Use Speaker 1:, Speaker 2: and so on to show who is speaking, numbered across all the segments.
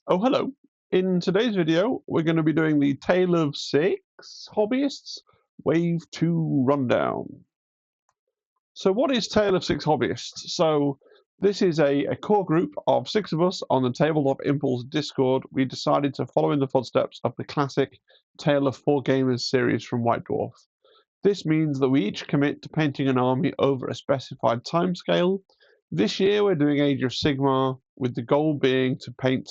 Speaker 1: Oh, hello. In today's video, we're going to be doing the Tale of Six Hobbyists Wave 2 Rundown. So what is Tale of Six Hobbyists? So this is a core group of six of us on the Tabletop Impulse Discord. We decided to follow in the footsteps of the classic Tale of Four Gamers series from White Dwarf. This means that we each commit to painting an army over a specified timescale. This year we're doing Age of Sigmar, with the goal being to paint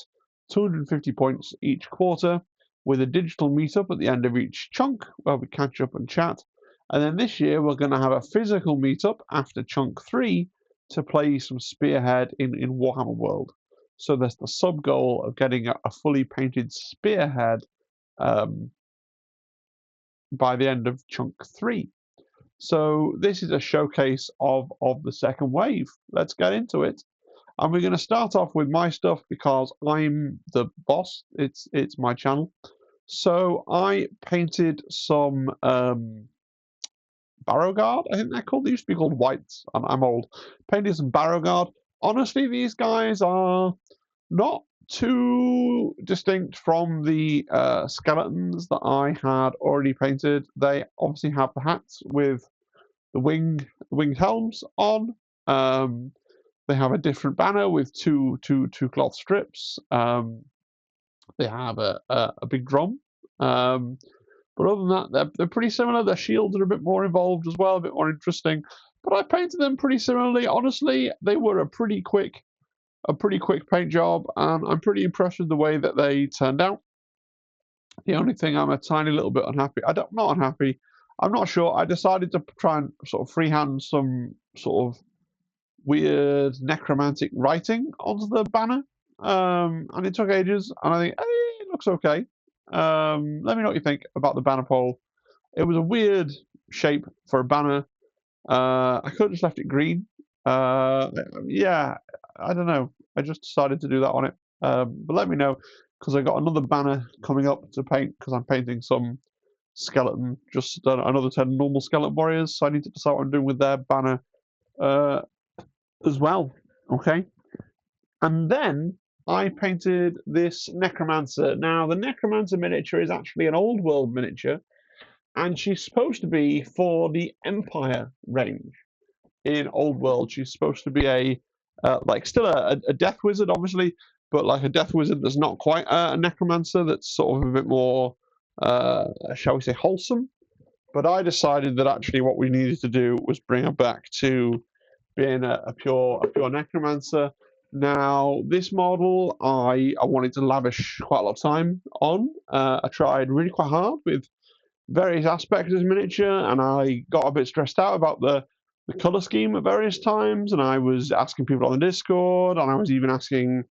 Speaker 1: 250 points each quarter, with a digital meetup at the end of each chunk where we catch up and chat. And then this year we're going to have a physical meetup after chunk 3 to play some Spearhead in Warhammer World. So there's the sub goal of getting a fully painted Spearhead by the end of chunk 3. So this is a showcase of the second wave. Let's get into it. And we're going to start off with my stuff because I'm the boss. It's my channel. So I painted some Barrow Guard, I think they're called. They used to be called Whites. I'm old. Painted some Barrow Guard. Honestly, these guys are not too distinct from the skeletons that I had already painted. They obviously have the hats with the winged helms on. They have a different banner with two cloth strips. They have a big drum. But other than that, they're pretty similar. Their shields are a bit more involved as well, a bit more interesting. But I painted them pretty similarly. Honestly, they were a pretty quick paint job, and I'm pretty impressed with the way that they turned out. The only thing I'm a tiny little bit unhappy. Not unhappy. I'm not sure. I decided to try and sort of freehand some sort of weird necromantic writing onto the banner, and it took ages. And I think, hey, it looks okay. Let me know what you think about the banner pole. It was a weird shape for a banner. I could have just left it green. Yeah, I don't know. I just decided to do that on it. But let me know, because I got another banner coming up to paint, because I'm painting some skeleton, just another 10 normal skeleton warriors. So I need to decide what I'm doing with their banner as well. Okay. And then I painted this Necromancer. Now, the Necromancer miniature is actually an old world miniature, and she's supposed to be for the Empire range. In Old World, she's supposed to be still a death wizard, obviously, but like a death wizard that's not quite a necromancer. That's sort of a bit more, shall we say, wholesome. But I decided that actually what we needed to do was bring her back to being a pure necromancer. Now, this model I wanted to lavish quite a lot of time on. I tried really quite hard with various aspects of this miniature, and I got a bit stressed out about the color scheme at various times, and I was asking people on the Discord, and I was even asking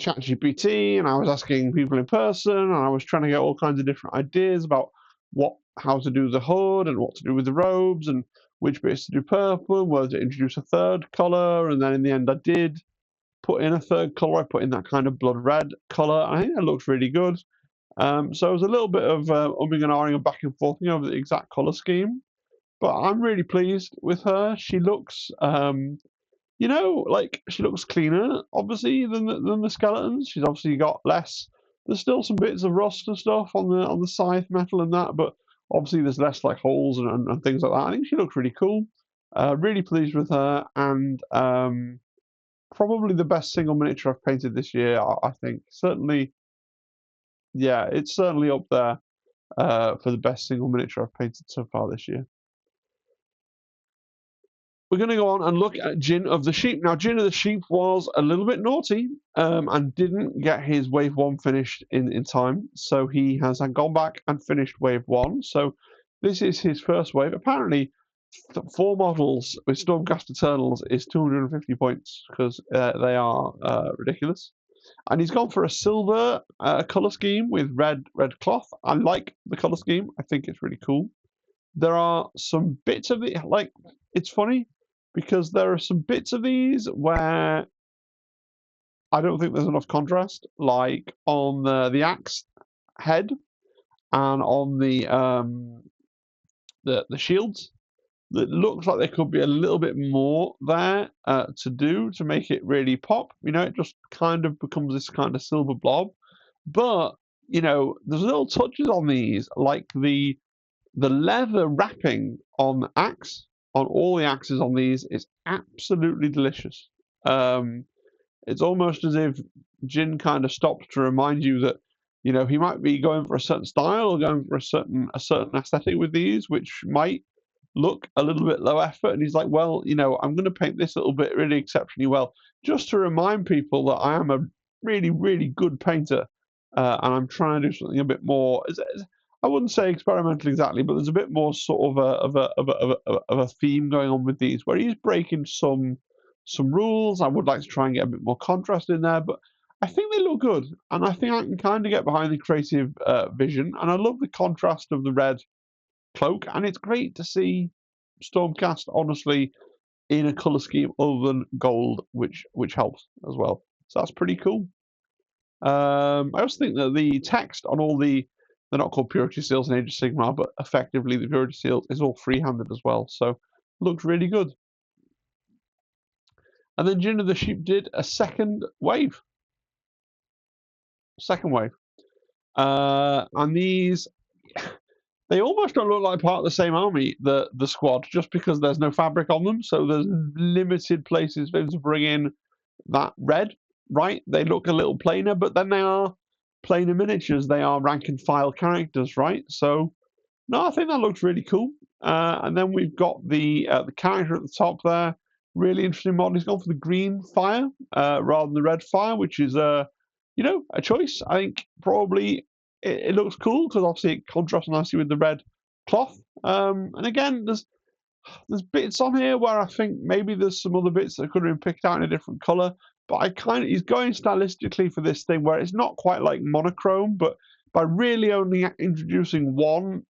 Speaker 1: ChatGPT, and I was asking people in person, and I was trying to get all kinds of different ideas about how to do the hood and what to do with the robes and which bits to do purple, whether to introduce a third color, and then in the end I did put in a third color. I put in that kind of blood red color. I think that looks really good. So it was a little bit of umming and ahhing and back and forth over the exact color scheme, but I'm really pleased with her. She looks, she looks cleaner, obviously, than the skeletons. She's obviously got less. There's still some bits of rust and stuff on the scythe metal and that, but obviously there's less like holes and things like that. I think she looks really cool. Really pleased with her, and probably the best single miniature I've painted this year. I think certainly, yeah, it's certainly up there for the best single miniature I've painted so far this year. We're going to go on and look at Jin of the Sheep. Now, Jin of the Sheep was a little bit naughty and didn't get his Wave 1 finished in time. So he has gone back and finished Wave 1. So this is his first wave. Apparently, 4 models with Stormcast Eternals is 250 points because they are ridiculous. And he's gone for a silver colour scheme with red cloth. I like the colour scheme. I think it's really cool. There are some bits of it, like, it's funny because there are some bits of these where I don't think there's enough contrast, like on the axe head and on the shields. that looks like there could be a little bit more there to do to make it really pop. It just kind of becomes this kind of silver blob. But, there's little touches on these, like the leather wrapping on the axe, on all the axes on these, is absolutely delicious. It's almost as if Jin kind of stopped to remind you that, he might be going for a certain style or going for a certain aesthetic with these, which might look a little bit low effort. And he's like, well, I'm going to paint this little bit really exceptionally well, just to remind people that I am a really, really good painter, and I'm trying to do something a bit more. I wouldn't say experimental exactly, but there's a bit more sort of a theme going on with these, where he's breaking some rules. I would like to try and get a bit more contrast in there, but I think they look good, and I think I can kind of get behind the creative vision. And I love the contrast of the red cloak, and it's great to see Stormcast honestly in a color scheme other than gold, which helps as well. So that's pretty cool. I also think that the text on all they're not called purity seals in Age of Sigmar, but effectively the purity seals is all freehanded as well, so looks really good. And then Jin of the Sheep did a second wave. And these, they almost don't look like part of the same army, the squad, just because there's no fabric on them, so there's limited places for them to bring in that red, right? They look a little plainer, but then they are plainer miniatures. They are rank and file characters, right? So, no, I think that looks really cool. And then we've got the character at the top there. Really interesting model. He's gone for the green fire rather than the red fire, which is a choice. I think probably it looks cool because obviously it contrasts nicely with the red cloth. And again, there's bits on here where I think maybe there's some other bits that could have been picked out in a different color. But he's going stylistically for this thing where it's not quite like monochrome, but by really only introducing one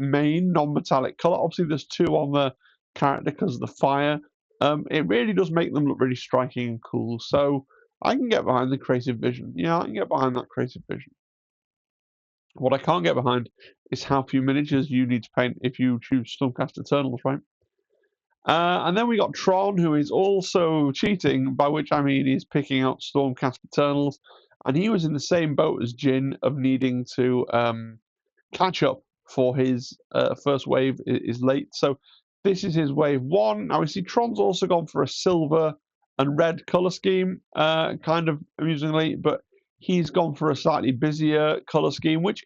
Speaker 1: main non-metallic color. Obviously, there's two on the character because of the fire. It really does make them look really striking and cool. So I can get behind the creative vision. Yeah, I can get behind that creative vision. What I can't get behind is how few miniatures you need to paint if you choose Stormcast Eternals, right? And then we got Tron, who is also cheating, by which I mean he's picking out Stormcast Eternals, and he was in the same boat as Jin of needing to catch up for his first wave is late. So this is his wave one. Now we see Tron's also gone for a silver and red color scheme, kind of amusingly, but he's gone for a slightly busier color scheme, which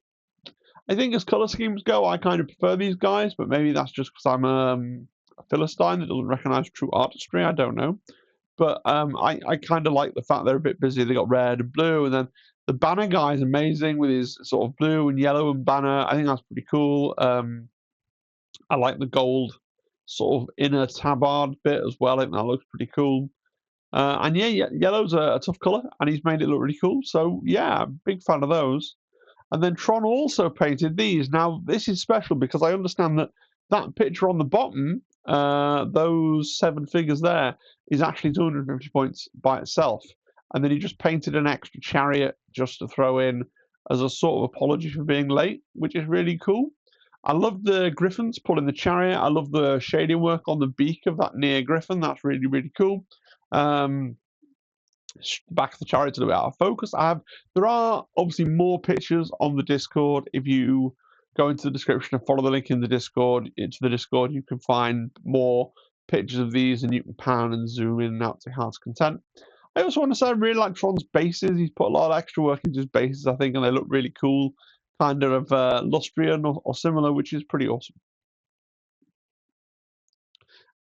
Speaker 1: I think as color schemes go, I kind of prefer these guys, but maybe that's just because I'm a Philistine that doesn't recognize true artistry. I don't know. But I kind of like the fact they're a bit busy. They got red and blue, and then the banner guy is amazing with his sort of blue and yellow and banner. I think that's pretty cool. I like the gold sort of inner tabard bit as well. I think that looks pretty cool. And yeah, yellow's a tough color, and he's made it look really cool. So yeah, big fan of those. And then Tron also painted these. Now this is special because I understand that picture on the bottom, those 7 figures there, is actually 250 points by itself. And then he just painted an extra chariot just to throw in as a sort of apology for being late, which is really cool. I love the griffins pulling the chariot. I love the shading work on the beak of that near griffin. That's really, really cool. Back of the chariot's a little bit out of focus. There are obviously more pictures on the Discord. If you go into the description and follow the link in the Discord, you can find more pictures of these, and you can pan and zoom in and out to heart's content. I also want to say I really like Tron's bases. He's put a lot of extra work into his bases, I think, and they look really cool, kind of Lustrian or similar, which is pretty awesome.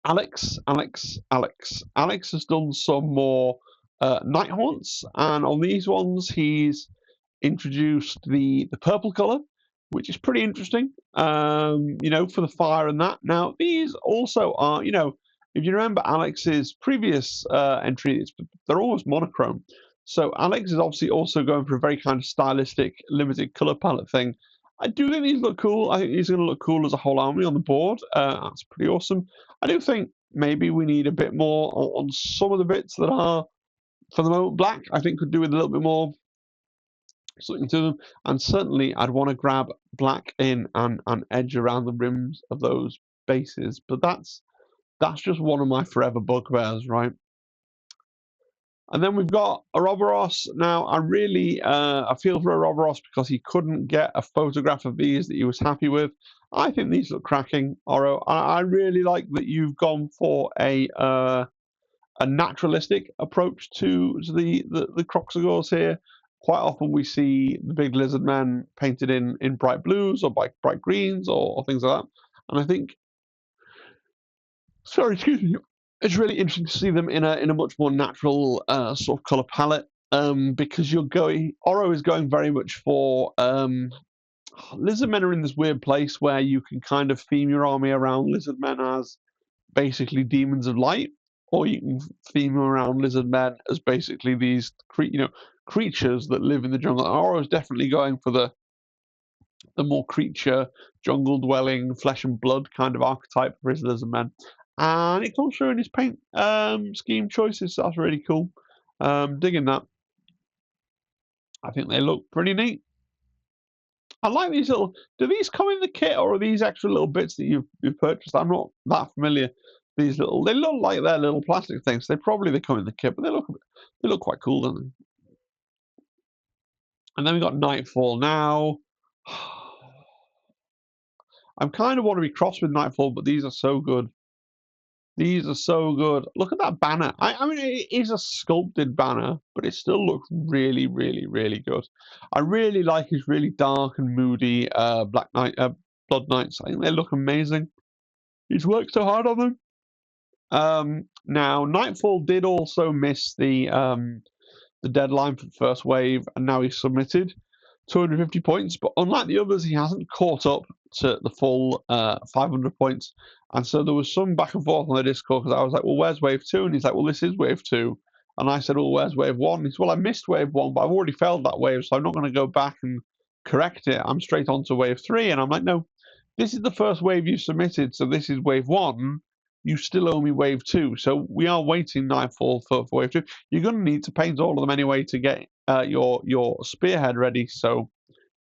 Speaker 1: Alex has done some more night haunts, and on these ones he's introduced the purple color, which is pretty interesting, for the fire and that. Now these also are, if you remember Alex's previous entry, they're almost monochrome. So Alex is obviously also going for a very kind of stylistic limited color palette thing. I do think these look cool. I think these are going to look cool as a whole army on the board. That's pretty awesome. I do think maybe we need a bit more on some of the bits that are, for the moment, black. I think could do with a little bit more something to them. And certainly I'd want to grab black in and edge around the rims of those bases, but that's just one of my forever bugbears, right? And then we've got Ouroboros. Now, I feel for Ouroboros because he couldn't get a photograph of these that he was happy with. I think these look cracking, Oro. I really like that you've gone for a naturalistic approach to the Croxagores here. Quite often we see the big lizard men painted in bright blues or bright greens or things like that. And I think, sorry, excuse me, it's really interesting to see them in a much more natural sort of color palette. Because Oro is going very much for lizard men are in this weird place where you can kind of theme your army around lizard men as basically demons of light, or you can theme around lizard men as basically these creatures that live in the jungle. Oro is definitely going for the more creature, jungle dwelling, flesh and blood kind of archetype for his lizard men. And it comes through in his paint scheme choices, so that's really cool. Digging that. I think they look pretty neat. I like these little. Do these come in the kit, or are these extra little bits that you've purchased? I'm not that familiar. These little, they look like they're little plastic things. They come in the kit, but they look quite cool, don't they? And then we got Nightfall now. I kind of want to be cross with Nightfall, but these are so good. These are so good. Look at that banner. I mean, it is a sculpted banner, but it still looks really, really, really good. I really like his really dark and moody Blood Knights. I think they look amazing. He's worked so hard on them. Now, Nightfall did also miss the deadline for the first wave, and now he's submitted 250 points. But unlike the others, he hasn't caught up to the full 500 points. And so there was some back and forth on the Discord because I was like, well, where's wave 2? And he's like, well, this is wave 2. And I said, well, where's wave 1? He said, well, I missed wave 1, but I've already failed that wave, so I'm not going to go back and correct it. I'm straight on to wave 3. And I'm like, no, this is the first wave you submitted, so this is wave 1. You still owe me wave 2. So we are waiting Nightfall for wave 2. You're going to need to paint all of them anyway to get your spearhead ready, so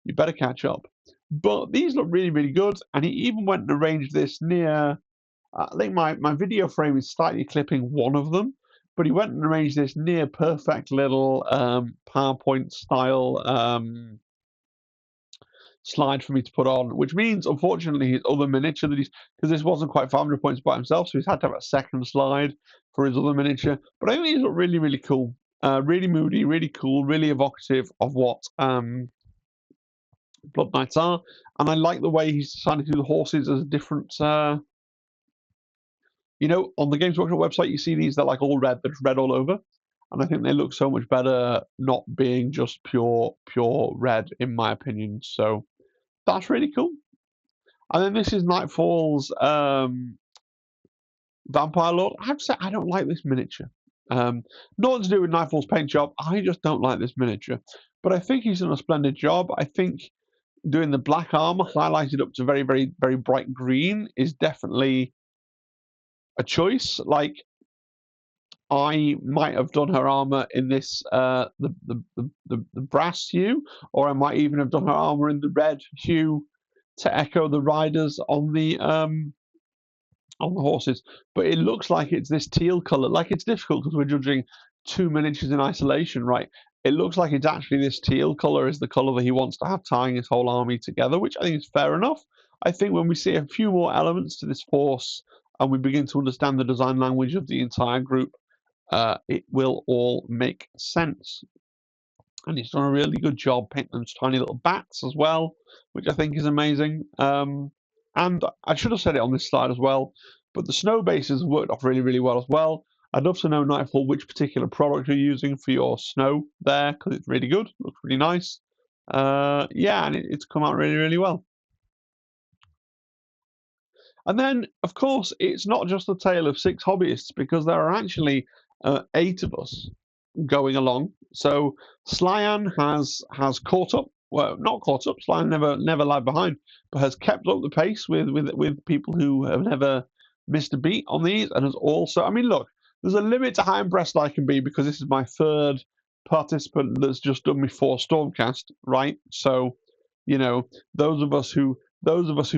Speaker 1: you better catch up. But these look really, really good. And he even went and arranged this near, I think my video frame is slightly clipping one of them, but he went and arranged this near perfect little PowerPoint style slide for me to put on, which means, unfortunately, his other miniature that because this wasn't quite 500 points by himself, so he's had to have a second slide for his other miniature. But I think these look really, really cool. Really moody, really cool, really evocative of what Blood Knights are. And I like the way he's decided to do the horses as a different, on the Games Workshop website, you see these, they're like all red, there's red all over. And I think they look so much better not being just pure red, in my opinion. So that's really cool. And then this is Nightfall's Vampire Lord. I have to say, I don't like this miniature. Nothing to do with Nightfall's paint job. I just don't like this miniature. But I think he's done a splendid job. I think doing the black armor highlighted up to very, very, very bright green is definitely a choice. Like, I might have done her armor in this the brass hue, or I might even have done her armor in the red hue to echo the riders on the horses. But it looks like it's this teal color. Like, it's difficult because we're judging 2 miniatures in isolation, right? It looks like it's actually this teal color is the color that he wants to have tying his whole army together, which I think is fair enough. I think when we see a few more elements to this force and we begin to understand the design language of the entire group, it will all make sense. And he's done a really good job painting those tiny little bats as well, which I think is amazing. And I should have said it on this slide as well, but the snow bases worked off really, really well as well. I'd love to know, Nightfall, which particular product you're using for your snow there, because it's really good, looks really nice. Yeah, and it's come out really, really well. And then, of course, it's not just a tale of 6 hobbyists, because there are actually 8 of us going along. So Slyan has caught up. Well, not caught up. Slyan never lagged behind, but has kept up the pace with people who have never missed a beat on these, and has also. I mean, look, there's a limit to how impressed I can be because this is my 3rd participant that's just done me 4 Stormcast, right? So, those of us who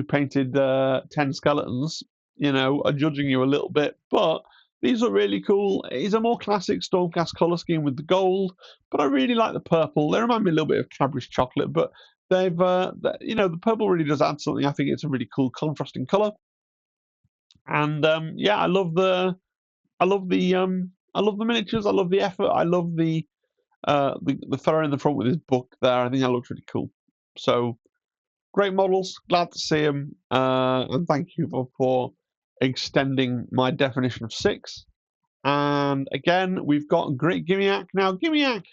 Speaker 1: painted 10 skeletons are judging you a little bit, but these are really cool. It's a more classic Stormcast color scheme with the gold, but I really like the purple. They remind me a little bit of Cadbury's chocolate, but the purple really does add something. I think it's a really cool contrasting color, and yeah, I love the miniatures. I love the effort. I love the fella in the front with his book there. I think that looks really cool. So great models. Glad to see them. And thank you for extending my definition of 6. And again, we've got Great Gimiak. Now, Gimiak,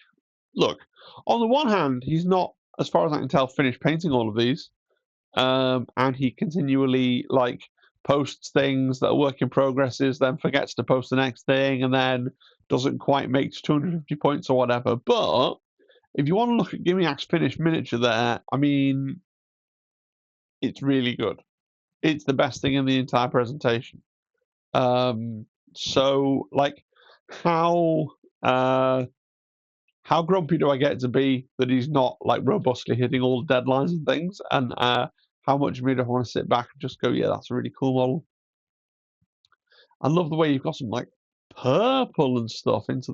Speaker 1: look, on the one hand, he's not, as far as I can tell, finished painting all of these. And he continually posts things that are work in progresses, then forgets to post the next thing, and then doesn't quite make 250 points or whatever. But if you want to look at Gimiak's finished miniature there, I mean, it's really good. It's the best thing in the entire presentation. So how grumpy do I get to be that he's not robustly hitting all the deadlines and things, and how much of me do I want to sit back and just go, yeah, that's a really cool model. I love the way you've got some purple and stuff into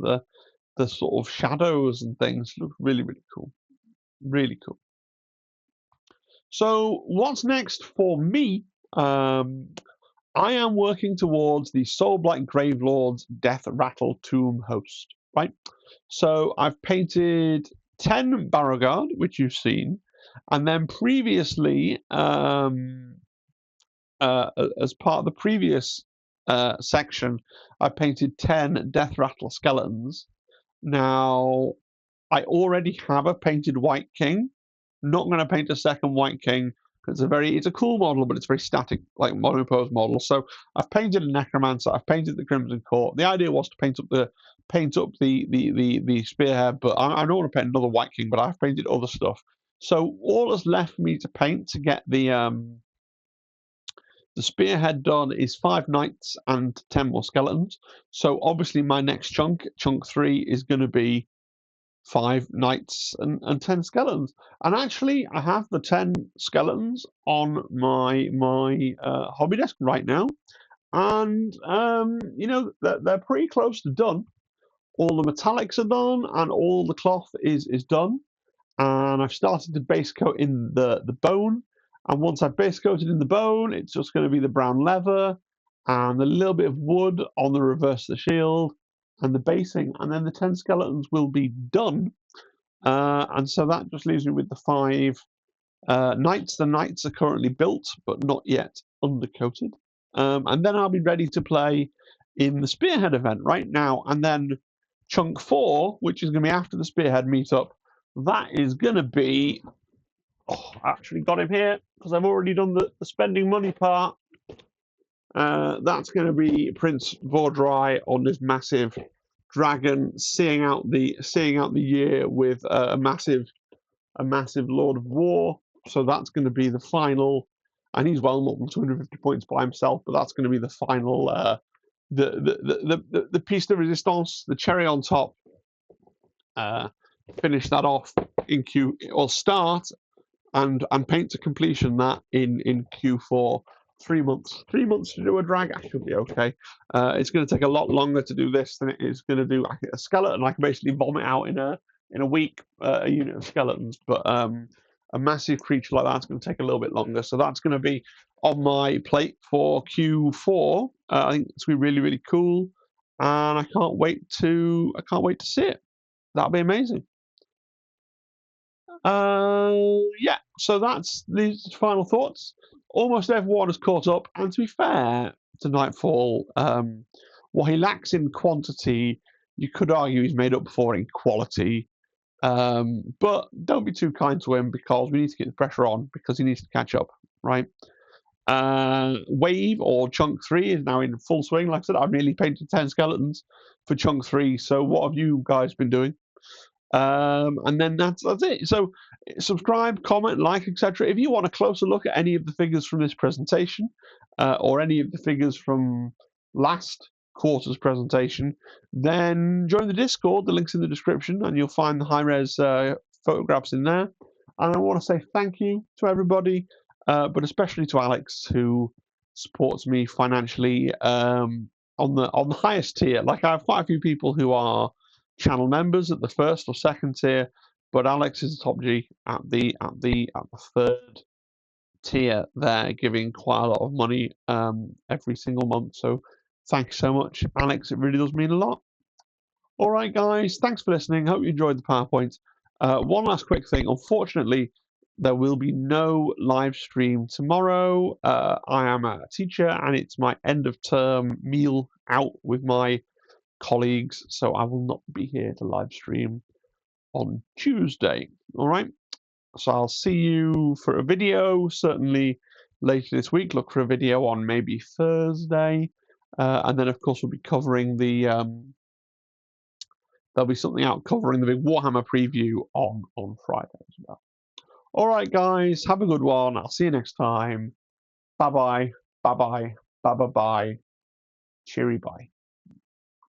Speaker 1: the sort of shadows and things. Look really, really cool. Really cool. So what's next for me? I am working towards the Soulblight Gravelord's Death Rattle Tomb Host, right? So I've painted 10 Barrowguard, which you've seen, and then previously, as part of the previous section, I painted 10 Death Rattle skeletons. Now, I already have a painted White King. Not going to paint a second White King. It's a cool model, but it's very static, like modern pose model. So I've painted a Necromancer. I've painted the Crimson Court. The idea was to paint up the spearhead, but I don't want to paint another White King. But I've painted other stuff. So all that's left for me to paint to get the spearhead done is 5 knights and 10 more skeletons. So obviously my next chunk 3, is going to be 5 knights and 10 skeletons. And actually, I have the 10 skeletons on my hobby desk right now, and they're pretty close to done. All the metallics are done, and all the cloth is done. And I've started to base coat in the bone. And once I've base coated in the bone, it's just going to be the brown leather and a little bit of wood on the reverse of the shield and the basing, and then the 10 skeletons will be done. And so that just leaves me with the 5 knights. The knights are currently built, but not yet undercoated. And then I'll be ready to play in the Spearhead event right now. And then chunk 4, which is going to be after the Spearhead meetup, that is going to be... Oh, I actually got him here because I've already done the spending money part. That's going to be Prince Vordry on this massive dragon, seeing out the year with a massive Lord of War. So that's going to be the final, and he's well more than 250 points by himself. But that's going to be the final, the piece de resistance, the cherry on top. Finish that off in Q, or start and paint to completion that in Q4. 3 months. 3 months to do a drag. I should be okay. It's going to take a lot longer to do this than it is going to do a skeleton. I can basically vomit out in a week a unit of skeletons, but a massive creature like that's going to take a little bit longer. So that's going to be on my plate for Q4. I think it's going to be really, really cool, and I can't wait to see it. That'll be amazing. Yeah, so that's these final thoughts. Almost everyone has caught up, and to be fair to Nightfall, what he lacks in quantity, you could argue he's made up for in quality. But don't be too kind to him, because we need to get the pressure on, because he needs to catch up, right? Wave or Chunk 3 is now in full swing. Like I said, I've nearly painted 10 skeletons for Chunk 3. So what have you guys been doing? And then that's it. So subscribe, comment, like, etc. If you want a closer look at any of the figures from this presentation, or any of the figures from last quarter's presentation, then join the Discord. The link's in the description, and you'll find the high-res photographs in there. And I want to say thank you to everybody, but especially to Alex, who supports me financially on the highest tier. Like, I have quite a few people who are channel members at the first or second tier, but Alex is the top G at the third tier there, giving quite a lot of money every single month. So thank you so much, Alex. It really does mean a lot. All right, guys, thanks for listening. Hope you enjoyed the PowerPoint. One last quick thing. Unfortunately, there will be no live stream tomorrow. I am a teacher, and it's my end of term meal out with my colleagues, so I will not be here to live stream on Tuesday. All right, so I'll see you for a video certainly later this week. Look for a video on maybe Thursday, and then of course we'll be covering the there'll be something out covering the big Warhammer preview on Friday as well. All right, guys, have a good one. I'll see you next time. Bye bye. Bye bye. Bye bye bye. Cheery bye.